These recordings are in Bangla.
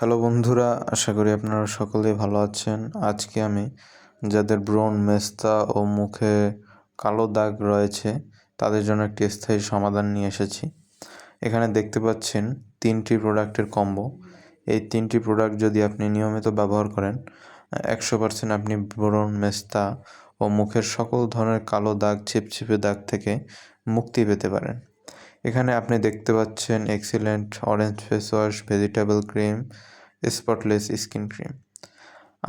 হ্যালো বন্ধুরা, আশা করি আপনারা সকলেই ভালো আছেন। আজকে আমি যাদের ব্রণ, মেস্তা ও মুখে কালো দাগ রয়েছে তাদের জন্য একটি স্থায়ী সমাধান নিয়ে এসেছি। এখানে দেখতে পাচ্ছেন 3টি প্রোডাক্টের কম্বো। এই 3টি প্রোডাক্ট যদি আপনি নিয়মিত ব্যবহার করেন 100% আপনি ব্রণ, মেস্তা ও মুখের সকল ধরনের কালো দাগ, ছিপছিপে দাগ থেকে মুক্তি পেতে পারেন। এখানে আপনি দেখতে পাচ্ছেন excellent orange face wash, vegetable cream, spotless skin cream.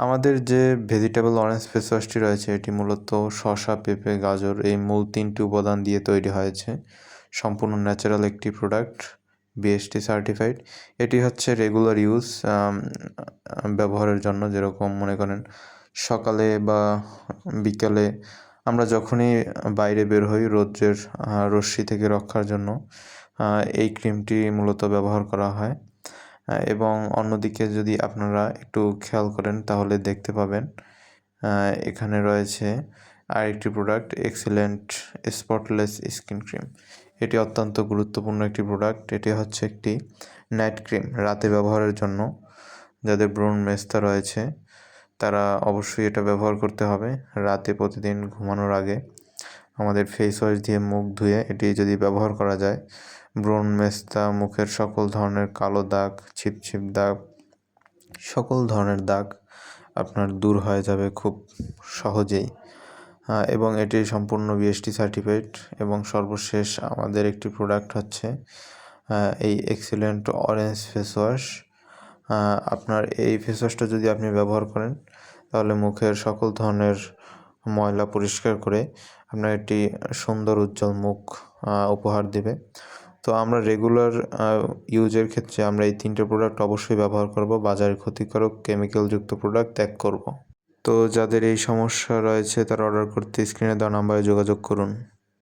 আমাদের যে ভেজিটেবল অরেঞ্জ ফেস ওয়াশটি রয়েছে এটি মূলত শসা, পেঁপে, গাজর এই মূল 3টি উপাদান দিয়ে তৈরি হয়েছে। সম্পূর্ণ ন্যাচারাল একটি প্রোডাক্ট, বিএসটি সার্টিফাইড। এটি হচ্ছে রেগুলার ইউজ ব্যবহারের জন্য, যেরকম মনে করেন সকালে বা বিকালে আমরা যখনই বাইরে বের হই রৌদ্রের রশ্মি থেকে রক্ষার জন্য এই ক্রিমটি মূলত ব্যবহার করা হয়। এবং অন্যদিকে যদি আপনারা একটু খেয়াল করেন তাহলে দেখতে পাবেন এখানে রয়েছে আরেকটি product, excellent spotless skin cream. এটি অত্যন্ত গুরুত্বপূর্ণ একটি প্রোডাক্ট। এটি হচ্ছে একটি নাইট ক্রিম, রাতে ব্যবহারের জন্য। যাদের ব্রণ, মেস্তা রয়েছে তারা অবশ্যই এটা ব্যবহার করতে হবে। রাতে প্রতিদিন ঘুমানোর আগে আমাদের ফেস ওয়াশ দিয়ে মুখ ধুয়ে এটি যদি ব্যবহার করা যায়, ব্রণ, মেস্তা, মুখের সকল ধরনের কালো দাগ, ছিপছিপ দাগ, সকল ধরনের দাগ আপনার দূর হয়ে যাবে খুব সহজেই। এবং এটি সম্পূর্ণ বিএসটি সার্টিফাইড। এবং সর্বশেষ আমাদের একটি প্রোডাক্ট হচ্ছে এই এক্সিলেন্ট অরেঞ্জ ফেস ওয়াশ। আপনার এই ফেস ওয়াশটা যদি আপনি ব্যবহার করেন তাহলে মুখের সকল ধরনের ময়লা পরিষ্কার করে আপনার একটি সুন্দর উজ্জ্বল মুখ উপহার দেবে। তো আমরা রেগুলার ইউজের ক্ষেত্রে আমরা এই 3টে প্রোডাক্ট অবশ্যই ব্যবহার করব। বাজারে ক্ষতিকারক কেমিক্যালযুক্ত প্রোডাক্ট ত্যাগ করব। তো যাদের এই সমস্যা রয়েছে তারা অর্ডার করতে স্ক্রিনে দেওয়া নাম্বারে যোগাযোগ করুন।